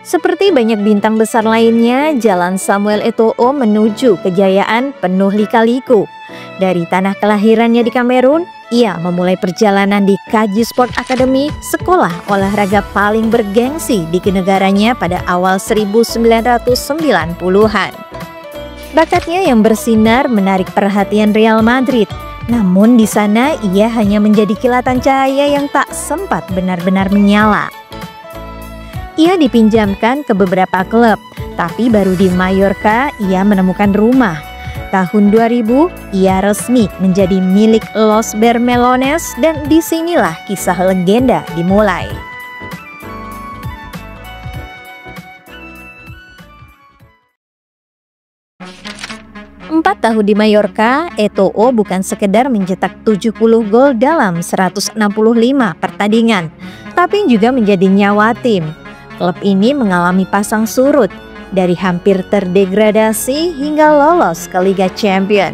Seperti banyak bintang besar lainnya, jalan Samuel Eto'o menuju kejayaan penuh lika-liku. Dari tanah kelahirannya di Kamerun, ia memulai perjalanan di Kaji Sport Academy, sekolah olahraga paling bergengsi di negaranya pada awal 1990-an. Bakatnya yang bersinar menarik perhatian Real Madrid. Namun di sana ia hanya menjadi kilatan cahaya yang tak sempat benar-benar menyala. Ia dipinjamkan ke beberapa klub, tapi baru di Mallorca ia menemukan rumah. Tahun 2000, ia resmi menjadi milik Los Bermelones dan disinilah kisah legenda dimulai. Empat tahun di Mallorca, Eto'o bukan sekedar mencetak 70 gol dalam 165 pertandingan, tapi juga menjadi nyawa tim. Klub ini mengalami pasang surut, dari hampir terdegradasi hingga lolos ke Liga Champions.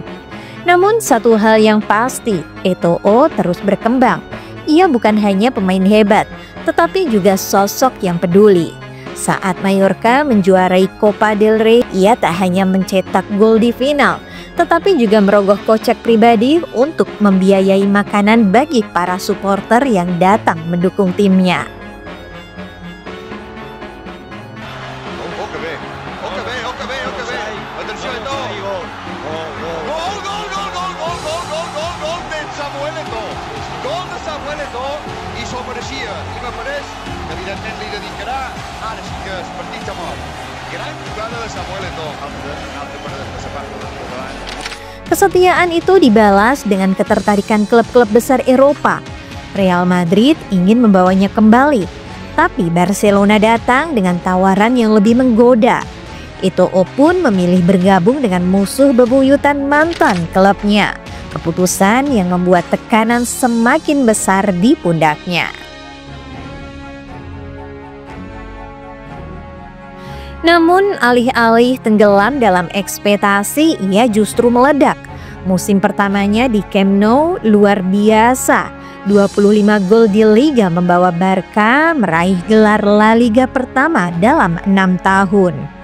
Namun satu hal yang pasti, Eto'o terus berkembang. Ia bukan hanya pemain hebat, tetapi juga sosok yang peduli. Saat Mallorca menjuarai Copa del Rey, ia tak hanya mencetak gol di final, tetapi juga merogoh kocek pribadi untuk membiayai makanan bagi para supporter yang datang mendukung timnya. Kesetiaan itu dibalas dengan ketertarikan klub-klub besar Eropa. Real Madrid ingin membawanya kembali, tapi Barcelona datang dengan tawaran yang lebih menggoda. Eto'o pun memilih bergabung dengan musuh bebuyutan mantan klubnya. Keputusan yang membuat tekanan semakin besar di pundaknya. Namun alih-alih tenggelam dalam ekspektasi, ia justru meledak. Musim pertamanya di Camp Nou luar biasa. 25 gol di Liga membawa Barca meraih gelar La Liga pertama dalam 6 tahun.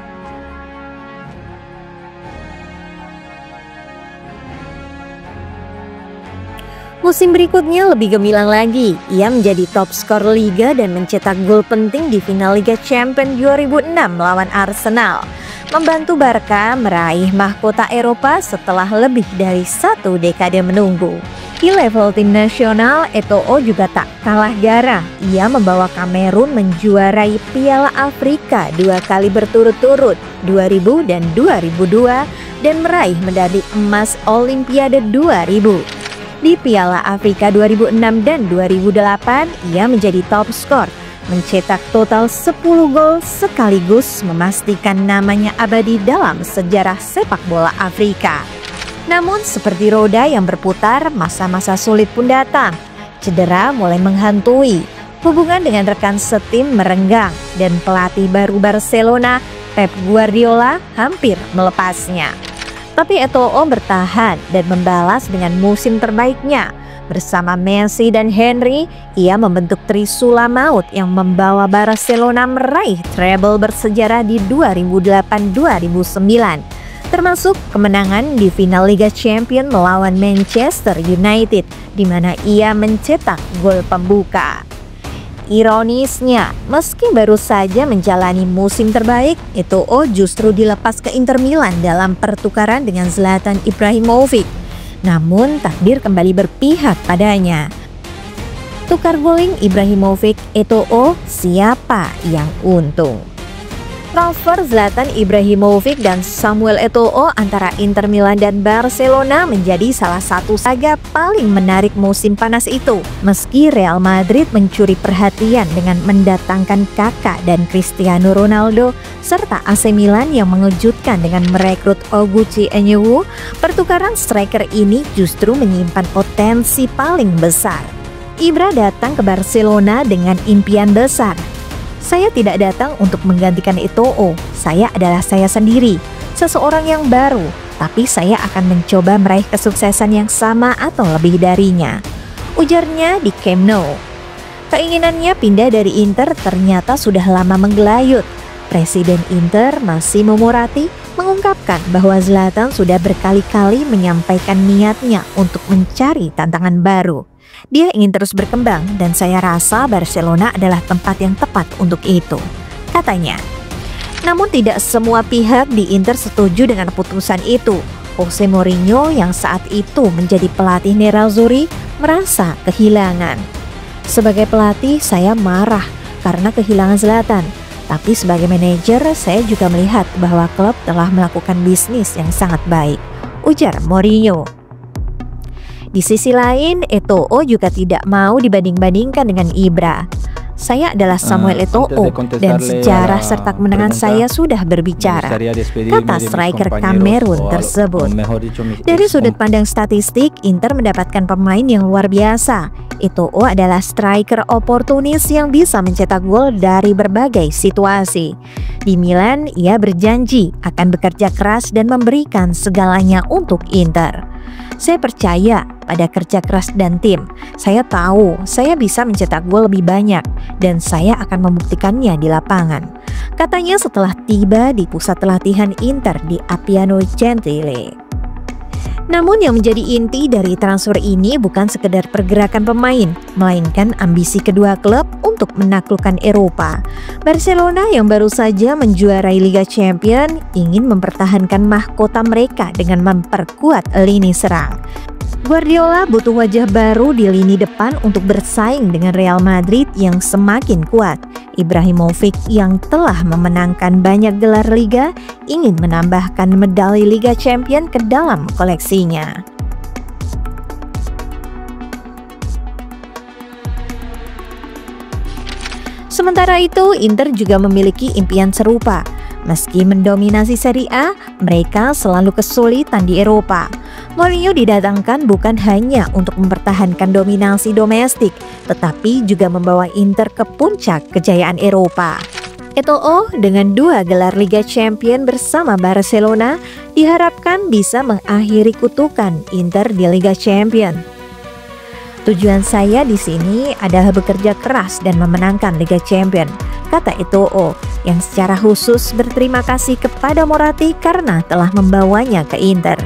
Musim berikutnya lebih gemilang lagi. Ia menjadi top skor Liga dan mencetak gol penting di final Liga Champions 2006 melawan Arsenal, membantu Barca meraih mahkota Eropa setelah lebih dari 1 dekade menunggu. Di level tim nasional, Eto'o juga tak kalah garang. Ia membawa Kamerun menjuarai Piala Afrika 2 kali berturut-turut, 2000 dan 2002, dan meraih medali emas Olimpiade 2000. Di Piala Afrika 2006 dan 2008, ia menjadi top skor, mencetak total 10 gol sekaligus memastikan namanya abadi dalam sejarah sepak bola Afrika. Namun seperti roda yang berputar, masa-masa sulit pun datang. Cedera mulai menghantui, hubungan dengan rekan setim merenggang, dan pelatih baru Barcelona, Pep Guardiola, hampir melepasnya. Tapi Eto'o bertahan dan membalas dengan musim terbaiknya. Bersama Messi dan Henry, ia membentuk Trisula Maut yang membawa Barcelona meraih treble bersejarah di 2008-2009. Termasuk kemenangan di final Liga Champions melawan Manchester United, di mana ia mencetak gol pembuka. Ironisnya, meski baru saja menjalani musim terbaik, Eto'o justru dilepas ke Inter Milan dalam pertukaran dengan Zlatan Ibrahimovic. Namun takdir kembali berpihak padanya. Tukar guling Ibrahimovic, Eto'o, siapa yang untung? Transfer Zlatan Ibrahimovic dan Samuel Eto'o antara Inter Milan dan Barcelona menjadi salah satu saga paling menarik musim panas itu. Meski Real Madrid mencuri perhatian dengan mendatangkan Kakak dan Cristiano Ronaldo, serta AC Milan yang mengejutkan dengan merekrut Oguchi Enyewu, pertukaran striker ini justru menyimpan potensi paling besar. Ibra datang ke Barcelona dengan impian besar. Saya tidak datang untuk menggantikan Eto'o, saya adalah saya sendiri, seseorang yang baru, tapi saya akan mencoba meraih kesuksesan yang sama atau lebih darinya, ujarnya di Camp Nou. Keinginannya pindah dari Inter ternyata sudah lama menggelayut. Presiden Inter Massimo Moratti mengungkapkan bahwa Zlatan sudah berkali-kali menyampaikan niatnya untuk mencari tantangan baru. Dia ingin terus berkembang dan saya rasa Barcelona adalah tempat yang tepat untuk itu, katanya. Namun tidak semua pihak di Inter setuju dengan keputusan itu. Jose Mourinho yang saat itu menjadi pelatih Nerazzurri merasa kehilangan. Sebagai pelatih saya marah karena kehilangan Zlatan. Tapi sebagai manajer, saya juga melihat bahwa klub telah melakukan bisnis yang sangat baik, ujar Mourinho. Di sisi lain, Eto'o juga tidak mau dibanding-bandingkan dengan Ibra. Saya adalah Samuel Eto'o dan sejarah serta kemenangan saya sudah berbicara, kata striker Kamerun tersebut. Dari sudut pandang statistik, Inter mendapatkan pemain yang luar biasa. Eto'o adalah striker oportunis yang bisa mencetak gol dari berbagai situasi. Di Milan, ia berjanji akan bekerja keras dan memberikan segalanya untuk Inter. Saya percaya pada kerja keras dan tim. Saya tahu saya bisa mencetak gol lebih banyak dan saya akan membuktikannya di lapangan, katanya setelah tiba di pusat latihan Inter di Appiano Gentile. Namun yang menjadi inti dari transfer ini bukan sekedar pergerakan pemain, melainkan ambisi kedua klub untuk menaklukkan Eropa. Barcelona yang baru saja menjuarai Liga Champions ingin mempertahankan mahkota mereka dengan memperkuat lini serang. Guardiola butuh wajah baru di lini depan untuk bersaing dengan Real Madrid yang semakin kuat. Ibrahimovic yang telah memenangkan banyak gelar liga ingin menambahkan medali Liga Champions ke dalam koleksinya. Sementara itu, Inter juga memiliki impian serupa. Meski mendominasi Serie A, mereka selalu kesulitan di Eropa. Mourinho didatangkan bukan hanya untuk mempertahankan dominasi domestik, tetapi juga membawa Inter ke puncak kejayaan Eropa. Eto'o dengan 2 gelar Liga Champions bersama Barcelona diharapkan bisa mengakhiri kutukan Inter di Liga Champions. Tujuan saya di sini adalah bekerja keras dan memenangkan Liga Champions, kata Eto'o, yang secara khusus berterima kasih kepada Moratti karena telah membawanya ke Inter.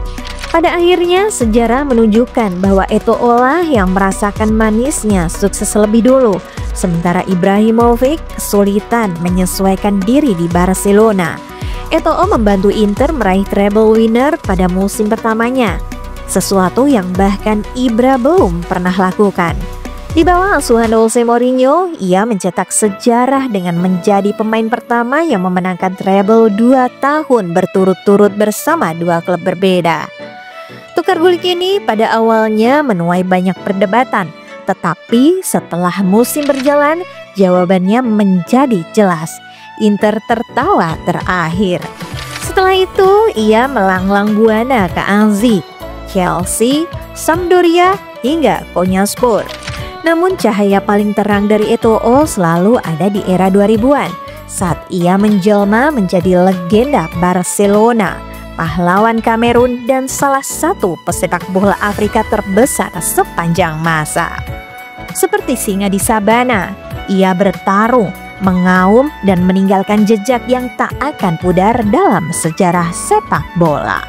Pada akhirnya, sejarah menunjukkan bahwa Eto'o lah yang merasakan manisnya sukses lebih dulu, sementara Ibrahimovic kesulitan menyesuaikan diri di Barcelona. Eto'o membantu Inter meraih treble winner pada musim pertamanya, sesuatu yang bahkan Ibra belum pernah lakukan. Di bawah asuhan Jose Mourinho, ia mencetak sejarah dengan menjadi pemain pertama yang memenangkan treble 2 tahun berturut-turut bersama 2 klub berbeda. Tukar guling ini pada awalnya menuai banyak perdebatan, tetapi setelah musim berjalan, jawabannya menjadi jelas. Inter tertawa terakhir. Setelah itu, ia melanglang buana ke AZ, Chelsea, Sampdoria, hingga Konyaspor. Namun cahaya paling terang dari Eto'o selalu ada di era 2000-an, saat ia menjelma menjadi legenda Barcelona, pahlawan Kamerun, dan salah satu pesepak bola Afrika terbesar sepanjang masa. Seperti singa di sabana, ia bertarung, mengaum, dan meninggalkan jejak yang tak akan pudar dalam sejarah sepak bola.